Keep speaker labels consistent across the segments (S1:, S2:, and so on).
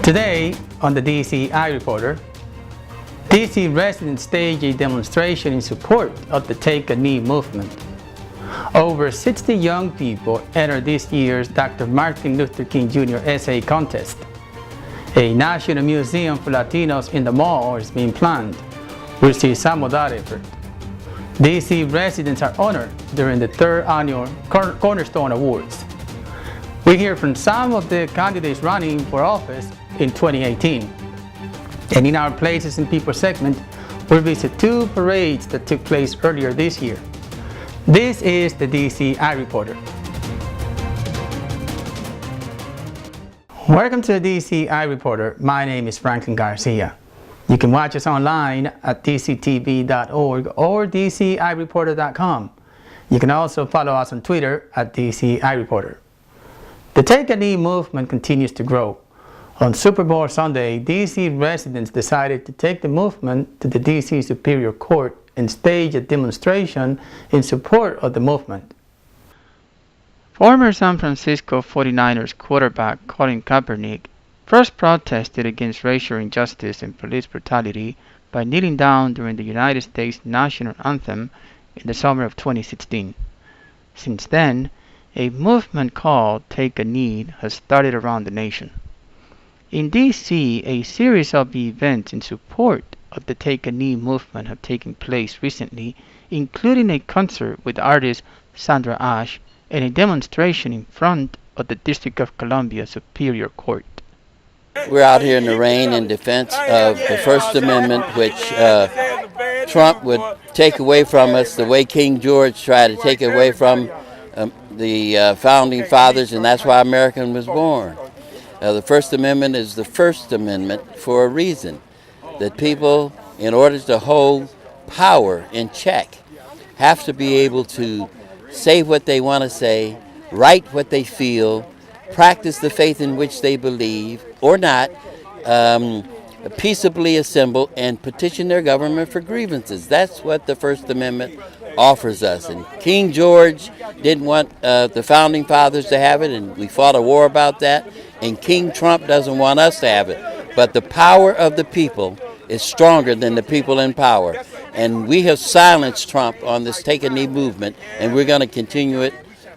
S1: Today on the DCiReporter, DC residents stage a demonstration in support of the Take a Knee movement. Over 60 young people entered this year's Dr. Martin Luther King Jr. Essay Contest. A national museum for Latinos in the mall is being planned. We'll see some of that effort. DC residents are honored during the third annual Cornerstone Awards. We hear from some of the candidates running for office in 2018. And in our Places and People segment, we'll visit two parades that took place earlier this year. This is the DCiReporter. Welcome to the DCiReporter. My name is Franklin Garcia. You can watch us online at dctv.org or DCiReporter.com. You can also follow us on Twitter at DCiReporter. The Take a Knee movement continues to grow. On Super Bowl Sunday, DC residents decided to take the movement to the DC Superior Court and stage a demonstration in support of the movement. Former San Francisco 49ers quarterback Colin Kaepernick first protested against racial injustice and police brutality by kneeling down during the United States national anthem in the summer of 2016. Since then, a movement called Take a Knee has started around the nation. In D.C., a series of events in support of the Take a Knee movement have taken place recently, including a concert with artist Sandra Ash and a demonstration in front of the District of Columbia Superior Court.
S2: We're out here in the rain in defense of the First Amendment, which Trump would take away from us the way King George tried to take it away from the Founding Fathers, and that's why America was born. The First Amendment is the First Amendment for a reason, that people, in order to hold power in check, have to be able to say what they want to say, write what they feel, practice the faith in which they believe, or not, peaceably assemble and petition their government for grievances. That's what the First Amendment offers us. And King George didn't want the Founding Fathers to have it, and we fought a war about that. And King Trump doesn't want us to have it. But the power of the people is stronger than the people in power. And we have silenced Trump on this Take a Knee movement, and we're going to continue it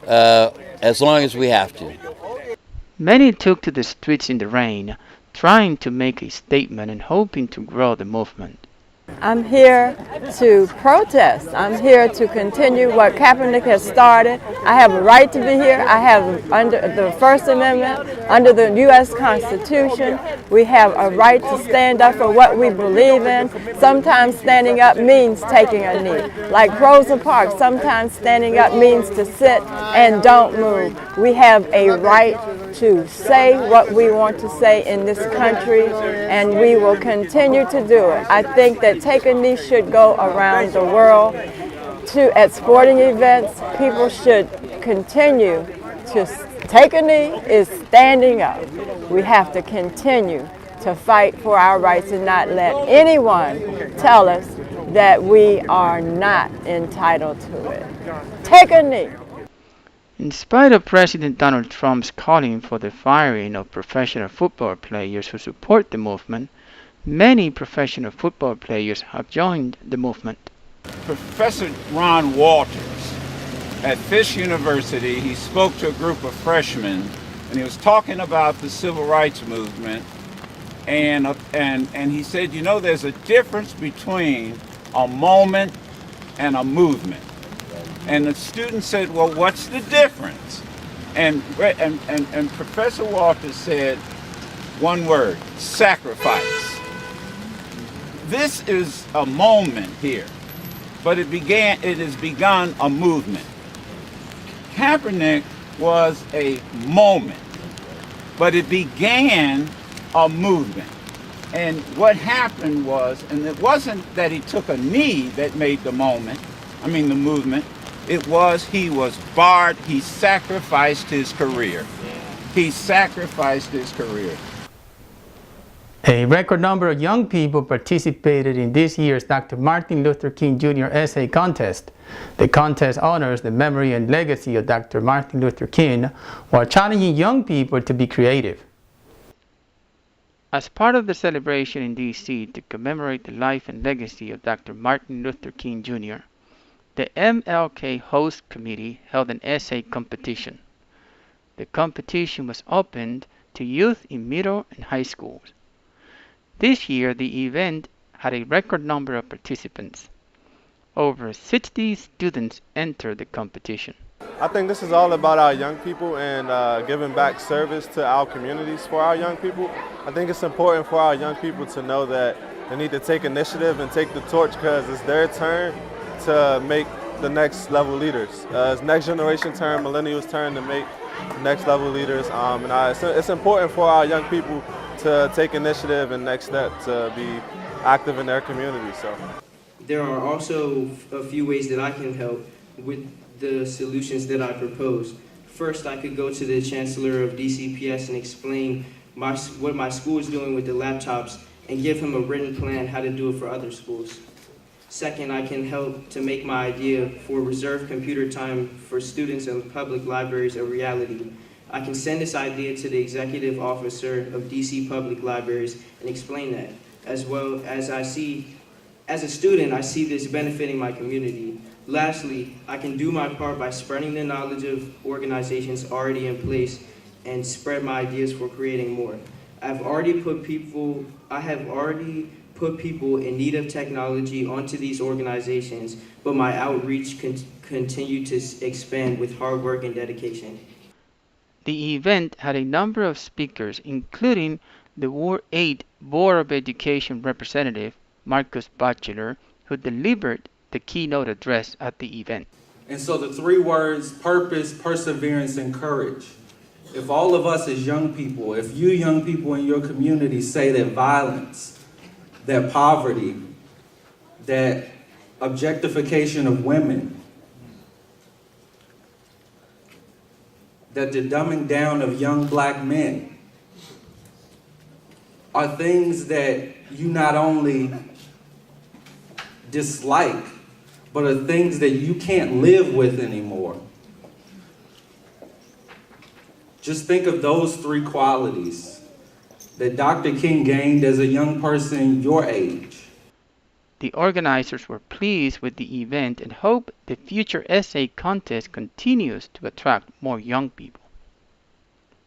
S2: as long as we have to.
S1: Many took to the streets in the rain, trying to make a statement and hoping to grow the movement.
S3: I'm here to protest. I'm here to continue what Kaepernick has started. I have a right to be here. I have, under the First Amendment, under the U.S. Constitution, we have a right to stand up for what we believe in. Sometimes standing up means taking a knee. Like Rosa Parks, sometimes standing up means to sit and don't move. We have a right to say what we want to say in this country, and we will continue to do it. I think that Take a Knee should go around the world. At sporting events, people should continue to take a knee is standing up. We have to continue to fight for our rights and not let anyone tell us that we are not entitled to it. Take a knee.
S1: In spite of President Donald Trump's calling for the firing of professional football players who support the movement, many professional football players have joined the movement.
S4: Professor Ron Walters at Fisk University, he spoke to a group of freshmen, and he was talking about the civil rights movement, and he said, you know, there's a difference between a moment and a movement. And the student said, well, what's the difference? And Professor Walters said one word: sacrifice. This is a moment here, but it has begun a movement. Kaepernick was a moment, but it began a movement. And what happened was, and it wasn't that he took a knee that made the movement. It was he was barred. He sacrificed his career. He sacrificed his career.
S1: A record number of young people participated in this year's Dr. Martin Luther King Jr. Essay Contest. The contest honors the memory and legacy of Dr. Martin Luther King while challenging young people to be creative. As part of the celebration in D.C. to commemorate the life and legacy of Dr. Martin Luther King Jr., the MLK Host Committee held an essay competition. The competition was opened to youth in middle and high schools. This year, the event had a record number of participants. Over 60 students entered the competition.
S5: I think this is all about our young people and giving back service to our communities for our young people. I think it's important for our young people to know that they need to take initiative and take the torch because it's their turn to make the next level leaders. It's next generation turn, millennials turn to make next level leaders. It's important for our young people to take initiative and next step to be active in their community. So
S6: there are also a few ways that I can help with the solutions that I propose. First, I could go to the Chancellor of DCPS and explain what my school is doing with the laptops and give him a written plan how to do it for other schools. Second, I can help to make my idea for reserved computer time for students in public libraries a reality. I can send this idea to the executive officer of DC Public Libraries and explain that, as well as as a student, I see this benefiting my community. Lastly, I can do my part by spreading the knowledge of organizations already in place and spread my ideas for creating more. I have already put people in need of technology onto these organizations, but my outreach continue to expand with hard work and dedication.
S1: The event had a number of speakers, including the Ward 8 Board of Education representative, Marcus Batchelor, who delivered the keynote address at the event.
S7: And so the three words, purpose, perseverance, and courage. If all of us as young people, if you young people in your community say that violence, that poverty, that objectification of women, that the dumbing down of young black men are things that you not only dislike, but are things that you can't live with anymore. Just think of those three qualities that Dr. King gained as a young person your age.
S1: The organizers were pleased with the event and hope the future essay contest continues to attract more young people.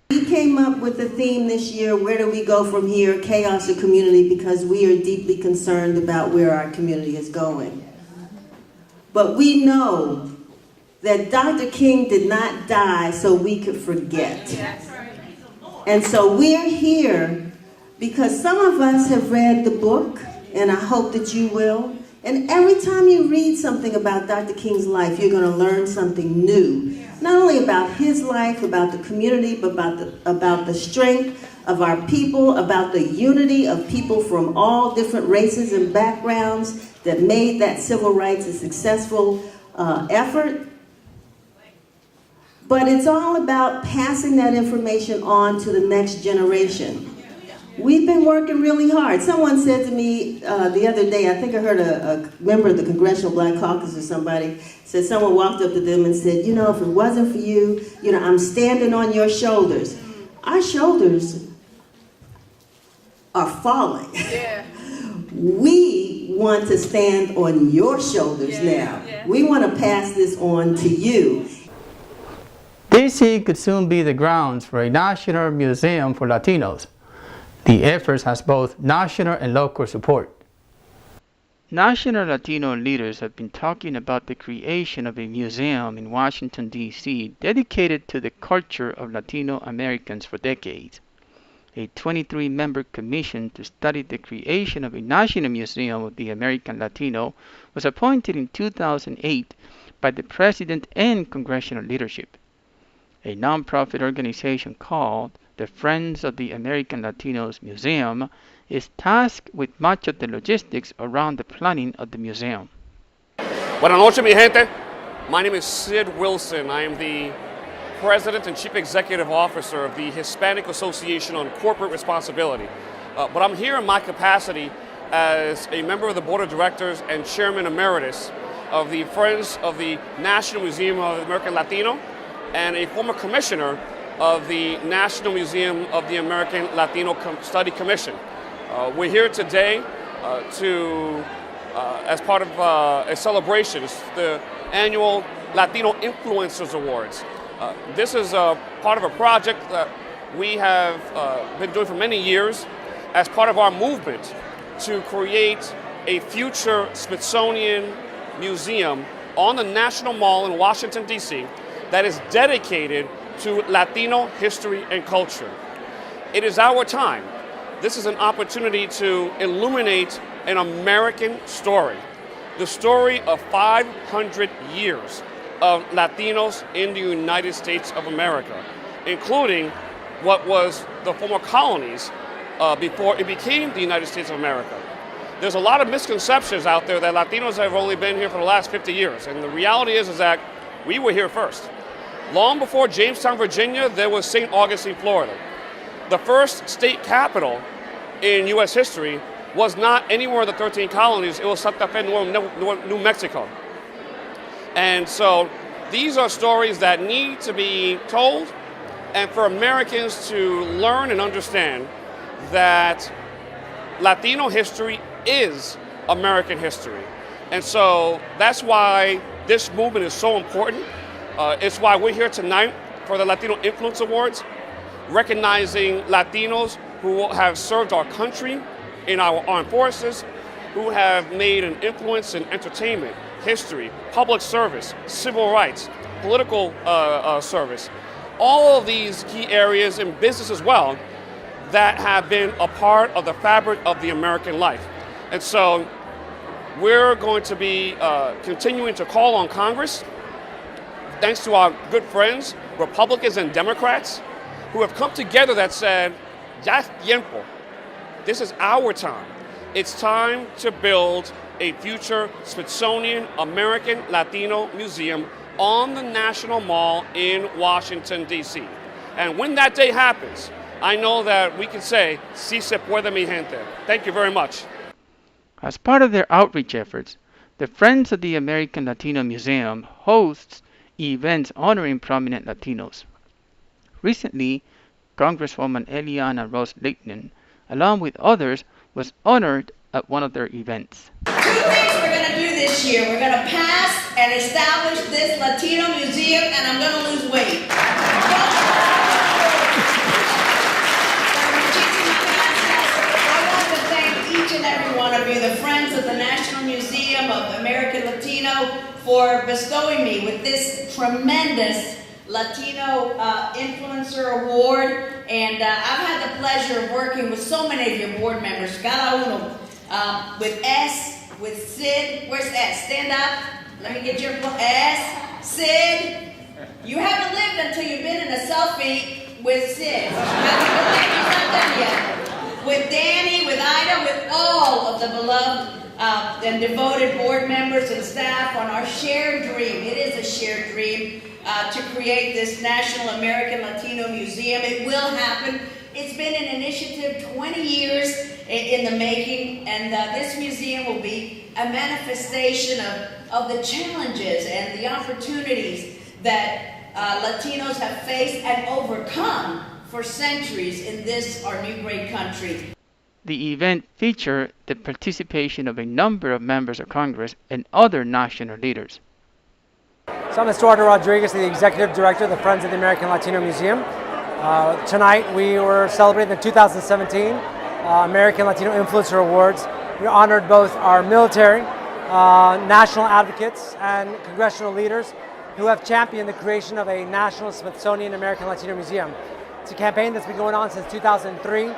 S8: We came up with the theme this year, where do we go from here, chaos or community, because we are deeply concerned about where our community is going. But we know that Dr. King did not die so we could forget. And so we're here because some of us have read the book, and I hope that you will. And every time you read something about Dr. King's life, you're going to learn something new. Not only about his life, about the community, but about the strength of our people, about the unity of people from all different races and backgrounds that made that civil rights a successful effort. But it's all about passing that information on to the next generation. We've been working really hard. Someone said to me the other day, I think I heard a member of the Congressional Black Caucus or somebody, said someone walked up to them and said, you know, if it wasn't for you, you know, I'm standing on your shoulders. Our shoulders are falling. Yeah. We want to stand on your shoulders now. Yeah. We want to pass this on to you.
S1: DC could soon be the grounds for a national museum for Latinos. The effort has both national and local support. National Latino leaders have been talking about the creation of a museum in Washington, D.C. dedicated to the culture of Latino Americans for decades. A 23-member commission to study the creation of a national museum of the American Latino was appointed in 2008 by the President and congressional leadership. A nonprofit organization called the Friends of the American Latinos Museum is tasked with much of the logistics around the planning of the museum.
S9: Buenas noches, mi gente. My name is Sid Wilson. I am the President and Chief Executive Officer of the Hispanic Association on Corporate Responsibility. But I'm here in my capacity as a member of the Board of Directors and Chairman Emeritus of the Friends of the National Museum of the American Latino and a former commissioner of the National Museum of the American Latino Study Commission. We're here today as part of a celebration. It's the annual Latino Influencers Awards. This is part of a project that we have been doing for many years as part of our movement to create a future Smithsonian Museum on the National Mall in Washington, D.C. that is dedicated to Latino history and culture. It is our time. This is an opportunity to illuminate an American story, the story of 500 years of Latinos in the United States of America, including what was the former colonies before it became the United States of America. There's a lot of misconceptions out there that Latinos have only been here for the last 50 years, and the reality is that we were here first. Long before Jamestown, Virginia, there was St. Augustine, Florida. The first state capital in U.S. history was not anywhere in the 13 colonies, it was Santa Fe, New Mexico. And so these are stories that need to be told, and for Americans to learn and understand that Latino history is American history. And so that's why this movement is so important. It's why we're here tonight for the Latino Influence Awards, recognizing Latinos who have served our country in our armed forces, who have made an influence in entertainment, history, public service, civil rights, political service, all of these key areas in business as well that have been a part of the fabric of the American life. And so we're going to be continuing to call on Congress, thanks to our good friends, Republicans and Democrats, who have come together that said, ya es tiempo. This is our time. It's time to build a future Smithsonian American Latino Museum on the National Mall in Washington, D.C. And when that day happens, I know that we can say, si se puede, mi gente. Thank you very much.
S1: As part of their outreach efforts, the Friends of the American Latino Museum hosts events honoring prominent Latinos. Recently, Congresswoman Eliana Rose Leighton, along with others, was honored at one of their events.
S10: 2 things we're going to do this year. We're going to pass and establish this Latino museum, and I'm going to lose weight. And every one of you, the Friends of the National Museum of American Latino, for bestowing me with this tremendous Latino Influencer Award. And I've had the pleasure of working with so many of your board members, cada uno, with S, with Sid. Where's S? Stand up. Let me get your S. Sid. You haven't lived until you've been in a selfie with Sid. He's not done yet. With Danny, with Ida, with all of the beloved and devoted board members and staff on our shared dream. It is a shared dream to create this National American Latino Museum. It will happen. It's been an initiative 20 years in the making, and this museum will be a manifestation of the challenges and the opportunities that Latinos have faced and overcome for centuries in this, our new great country.
S1: The event featured the participation of a number of members of Congress and other national leaders.
S11: So I'm Eduardo Rodriguez, the Executive Director of the Friends of the American Latino Museum. Tonight we were celebrating the 2017 American Latino Influencer Awards. We honored both our military, national advocates, and congressional leaders who have championed the creation of a National Smithsonian American Latino Museum. It's a campaign that's been going on since 2003.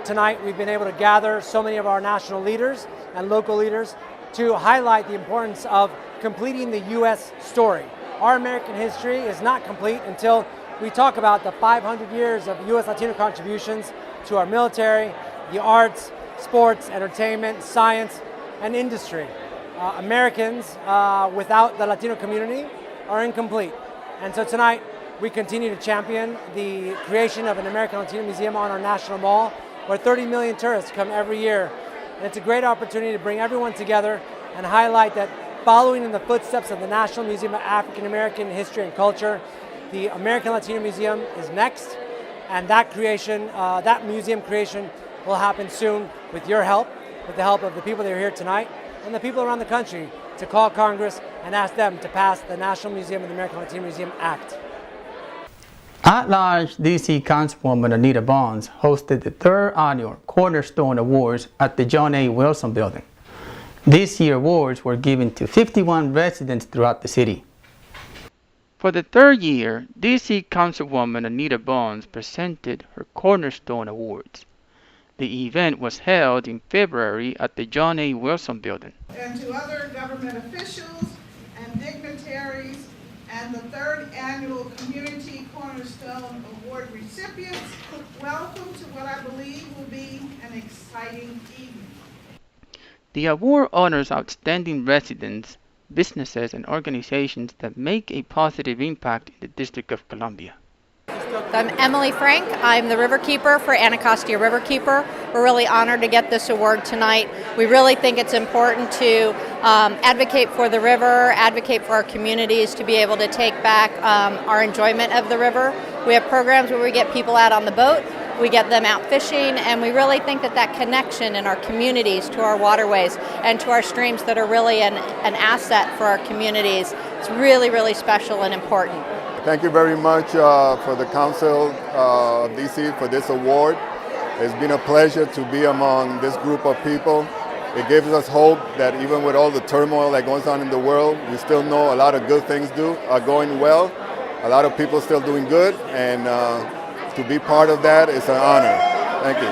S11: Tonight we've been able to gather so many of our national leaders and local leaders to highlight the importance of completing the U.S. story. Our American history is not complete until we talk about the 500 years of U.S. Latino contributions to our military, the arts, sports, entertainment, science, and industry. Americans without the Latino community are incomplete. And so tonight, we continue to champion the creation of an American Latino Museum on our National Mall, where 30 million tourists come every year. And it's a great opportunity to bring everyone together and highlight that following in the footsteps of the National Museum of African American History and Culture, the American Latino Museum is next, and that creation, that museum creation will happen soon with your help, with the help of the people that are here tonight and the people around the country to call Congress and ask them to pass the National Museum of the American Latino Museum Act.
S1: At-large D.C. Councilwoman Anita Bonds hosted the third annual Cornerstone Awards at the John A. Wilson Building. This year's awards were given to 51 residents throughout the city. For the third year, D.C. Councilwoman Anita Bonds presented her Cornerstone Awards. The event was held in February at the John A. Wilson Building.
S12: And to other government officials and dignitaries and the third annual Community Cornerstone Award recipients, welcome to what I believe will be an exciting evening.
S1: The award honors outstanding residents, businesses, and organizations that make a positive impact in the District of Columbia.
S13: I'm Emily Frank. I'm the Riverkeeper for Anacostia Riverkeeper. We're really honored to get this award tonight. We really think it's important to advocate for the river, advocate for our communities to be able to take back our enjoyment of the river. We have programs where we get people out on the boat, we get them out fishing, and we really think that that connection in our communities to our waterways and to our streams that are really an asset for our communities is really, really special and important.
S14: Thank you very much for the Council of DC for this award. It's been a pleasure to be among this group of people. It gives us hope that even with all the turmoil that goes on in the world, we still know a lot of good things are going well. A lot of people still doing good, and to be part of that is an honor. Thank you.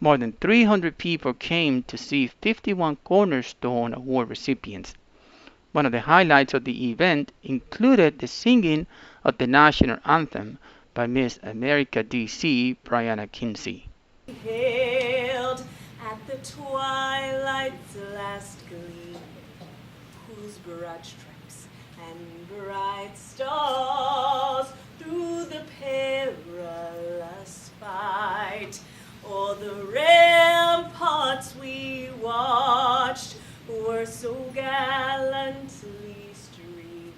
S1: More than 300 people came to see 51 Cornerstone Award recipients. One of the highlights of the event included the singing of the national anthem by Miss America DC, Brianna Kinsey.
S15: Hailed at the twilight's last gleam, whose broad stripes and bright stars through the perilous fight, o'er the ramparts we watched, were so gallantly streamed,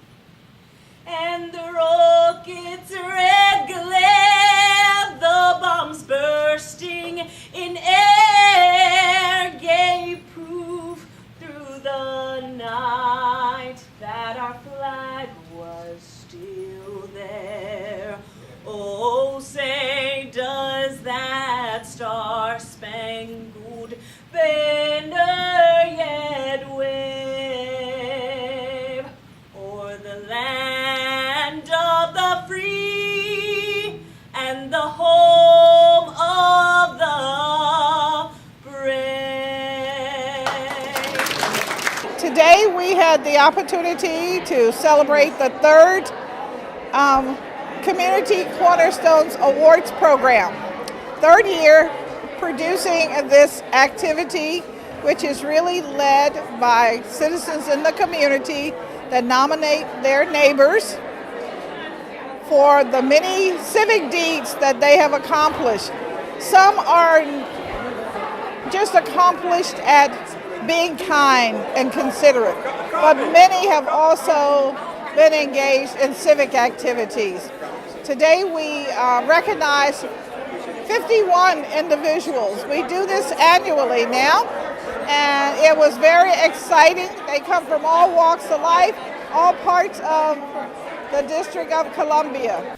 S15: and the rockets' red glare, the bombs bursting in air, gave proof through the night that our flag was still there. Oh, say does that star-spangled banner yet wave o'er the land of the free and the home of the brave.
S12: Today we had the opportunity to celebrate the third Community Cornerstones Awards program. Third year producing this activity, which is really led by citizens in the community that nominate their neighbors for the many civic deeds that they have accomplished. Some are just accomplished at being kind and considerate, but many have also been engaged in civic activities. Today we recognize 51 individuals. We do this annually now, and it was very exciting. They come from all walks of life, all parts of the District of Columbia.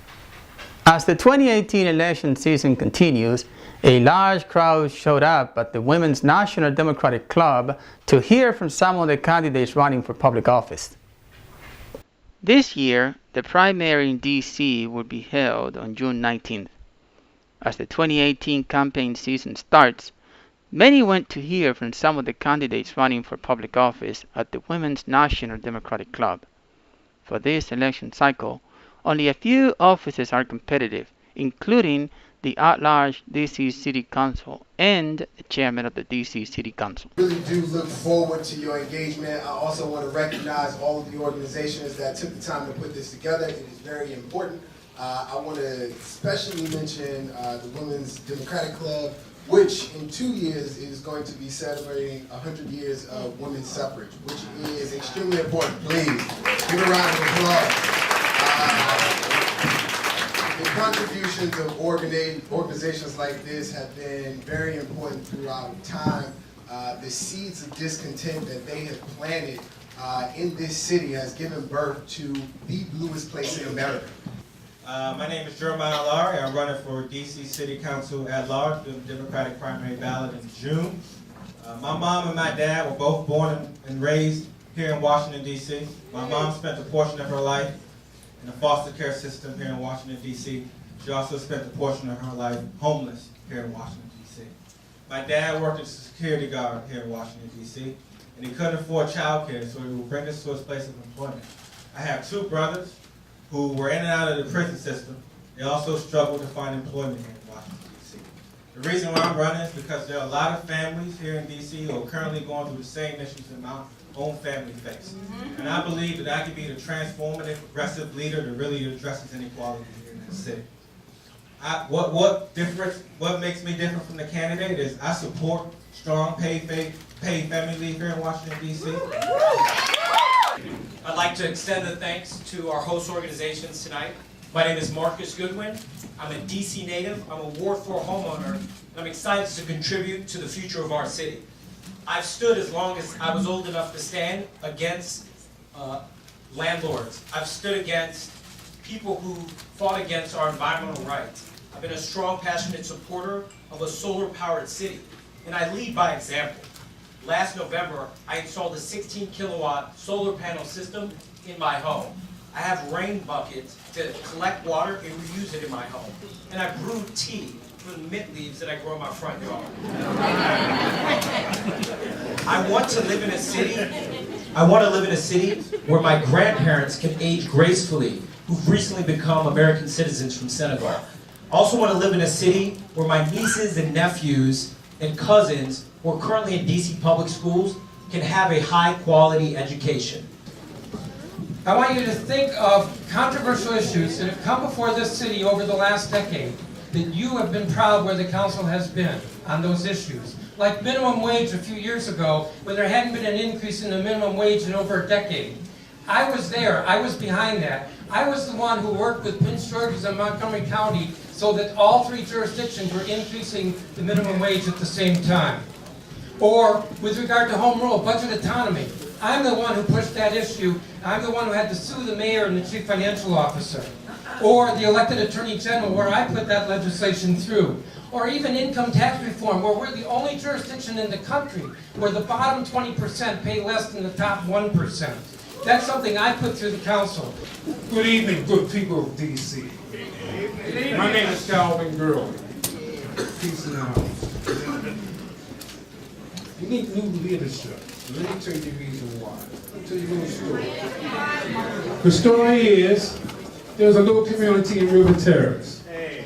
S1: As the 2018 election season continues, a large crowd showed up at the Women's National Democratic Club to hear from some of the candidates running for public office. This year, the primary in D.C. will be held on June 19th. As the 2018 campaign season starts, many went to hear from some of the candidates running for public office at the Women's National Democratic Club. For this election cycle, only a few offices are competitive, including the at-large D.C. City Council and the chairman of the D.C. City Council.
S16: I really do look forward to your engagement. I also want to recognize all of the organizations that took the time to put this together. It is very important. I want to especially mention the Women's Democratic Club, which in 2 years is going to be celebrating 100 years of women's suffrage, which is extremely important. Please give a round of applause. contributions of organizations like this have been very important throughout time. The seeds of discontent that they have planted in this city has given birth to the bluest place in America.
S17: My name is Jeremiah Lowry. I'm running for DC City Council at large, the Democratic primary ballot in June. My mom and my dad were both born and raised here in Washington, D.C. My mom spent a portion of her life in the foster care system here in Washington, D.C. She also spent a portion of her life homeless here in Washington, D.C. My dad worked as a security guard here in Washington, D.C., and he couldn't afford child care, so he would bring us to his place of employment. I have two brothers who were in and out of the prison system. They also struggled to find employment here in Washington, D.C. The reason why I'm running is because there are a lot of families here in D.C. who are currently going through the same issues that my own family face. And I believe that I can be the transformative, progressive leader that really addresses inequality here in this city. What makes me different from the candidate is I support strong paid family leave here in Washington, D.C.
S18: I'd like to extend the thanks to our host organizations tonight. My name is Marcus Goodwin. I'm a DC native. I'm a Ward 4 homeowner, and I'm excited to contribute to the future of our city. I've stood as long as I was old enough to stand against landlords. I've stood against people who fought against our environmental rights. I've been a strong, passionate supporter of a solar-powered city, and I lead by example. Last November, I installed a 16-kilowatt solar panel system in my home. I have rain buckets to collect water and reuse it in my home. And I brew tea from the mint leaves that I grow in my front yard. I want to live in a city where my grandparents can age gracefully, who've recently become American citizens from Senegal. I also want to live in a city where my nieces and nephews and cousins who are currently in DC public schools can have a high-quality education.
S19: I want you to think of controversial issues that have come before this city over the last decade, that you have been proud where the council has been on those issues. Like minimum wage a few years ago, when there hadn't been an increase in the minimum wage in over a decade. I was there, I was behind that. I was the one who worked with Prince George's and Montgomery County so that all three jurisdictions were increasing the minimum wage at the same time. Or with regard to home rule, budget autonomy. I'm the one who pushed that issue. I'm the one who had to sue the mayor and the chief financial officer. Or the elected attorney general, where I put that legislation through. Or even income tax reform, where we're the only jurisdiction in the country where the bottom 20% pay less than the top 1%. That's something I put through the council.
S20: Good evening, good people of D.C. My name is Calvin Gurley. Peace in the house. We need new leadership. Let me tell you the reason why. I'll tell you a little story. The story is, there's a little community in River Terrace.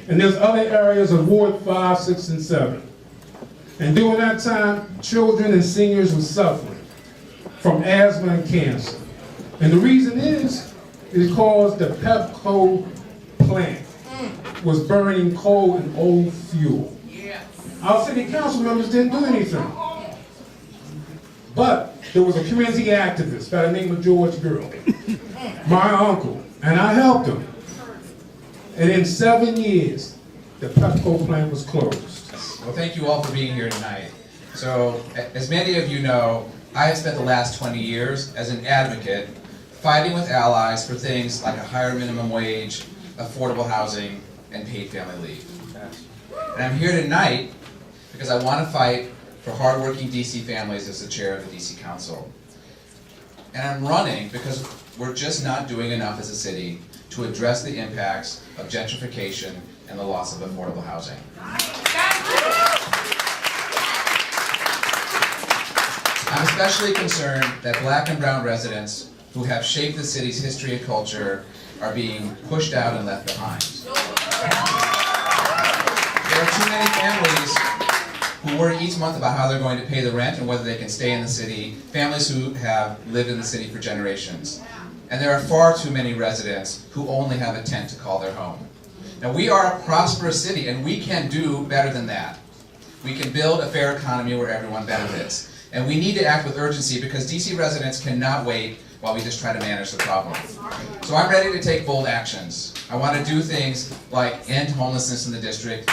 S20: And there's other areas of Ward 5, 6, and 7. And during that time, children and seniors were suffering from asthma and cancer. And the reason is because the Pepco plant was burning coal and old fuel. Our city council members didn't do anything. But there was a community activist by the name of George Gurley, my uncle, and I helped him. And in 7 years, the Pepco plant was closed.
S21: Well, thank you all for being here tonight. So, as many of you know, I have spent the last 20 years as an advocate fighting with allies for things like a higher minimum wage, affordable housing, and paid family leave. And I'm here tonight because I want to fight for hardworking DC families as the chair of the DC Council. And I'm running because we're just not doing enough as a city to address the impacts of gentrification and the loss of affordable housing. I'm especially concerned that Black and brown residents who have shaped the city's history and culture are being pushed out and left behind. There are too many families who worry each month about how they're going to pay the rent and whether they can stay in the city, families who have lived in the city for generations. And there are far too many residents who only have a tent to call their home. Now, we are a prosperous city, and we can do better than that. We can build a fair economy where everyone benefits. And we need to act with urgency because DC residents cannot wait while we just try to manage the problem. So I'm ready to take bold actions. I want to do things like end homelessness in the district.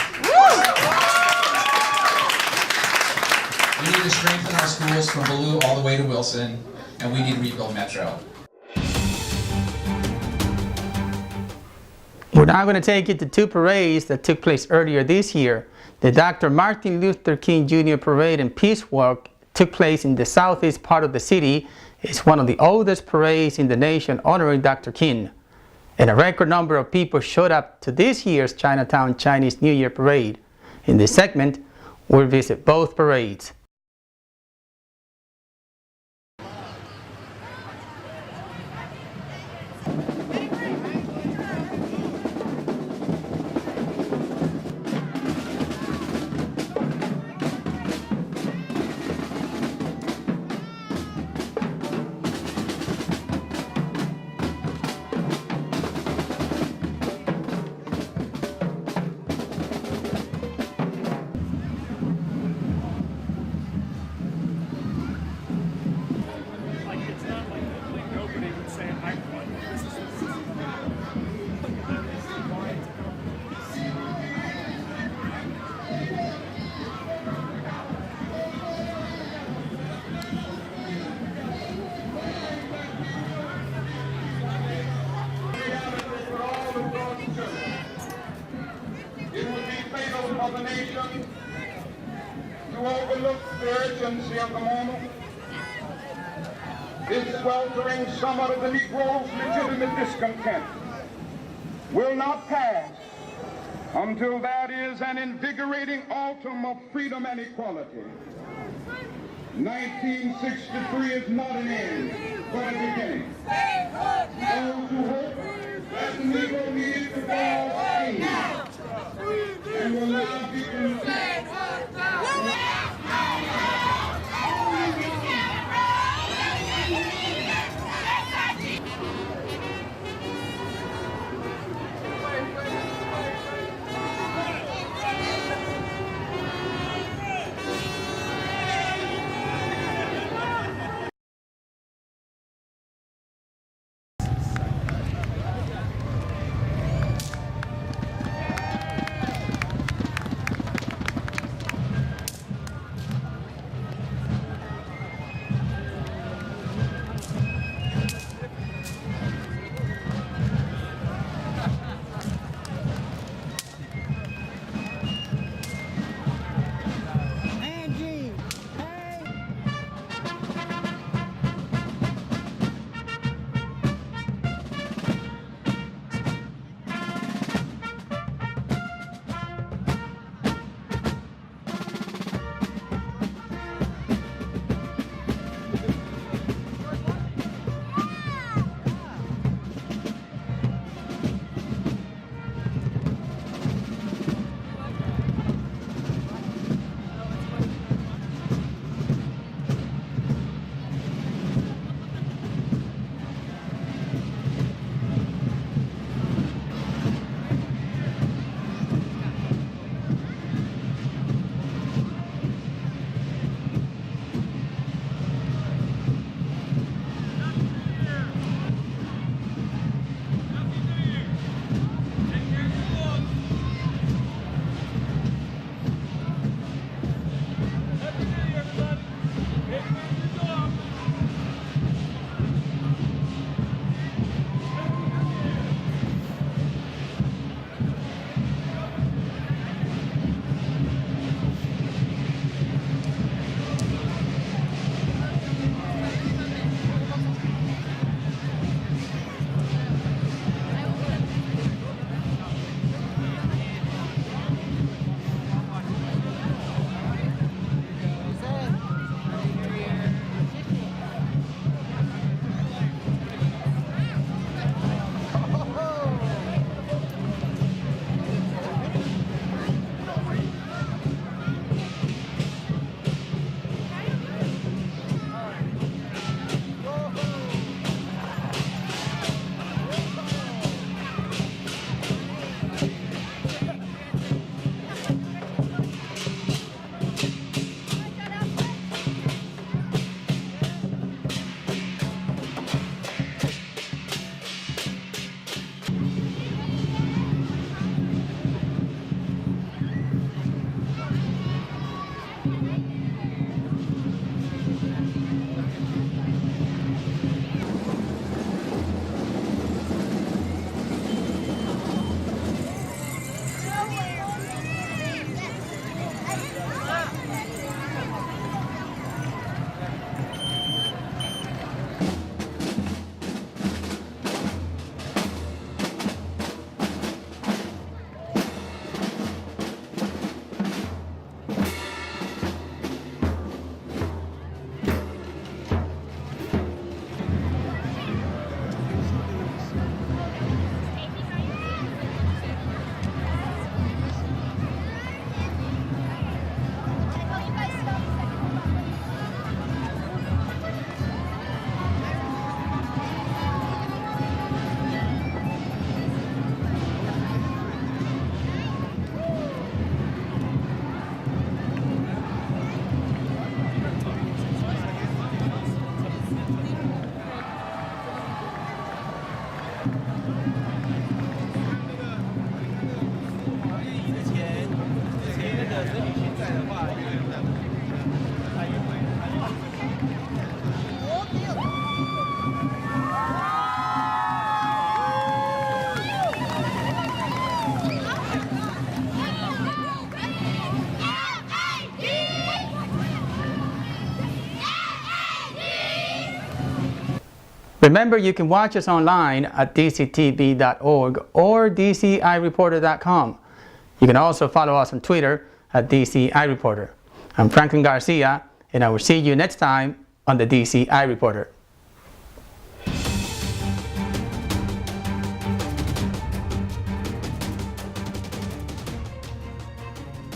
S21: We need to strengthen our schools from Baloo all the way to Wilson, and we need to rebuild Metro.
S1: We're now going to take you to two parades that took place earlier this year. The Dr. Martin Luther King Jr. Parade and Peace Walk took place in the southeast part of the city. It's one of the oldest parades in the nation honoring Dr. King. And a record number of people showed up to this year's Chinatown Chinese New Year Parade. In this segment, we'll visit both parades.
S2: Of the nation to overlook the urgency of the moment. This sweltering summer of the Negro's legitimate discontent will not pass until that is an invigorating autumn of freedom and equality. 1963 is not an end, but a beginning. Those who hope that the Negro needs to fall in and will now be content.
S1: Remember, you can watch us online at DCTV.org or DCiReporter.com. You can also follow us on Twitter at DCiReporter. I'm Franklin Garcia, and I will see you next time on the DCi Reporter.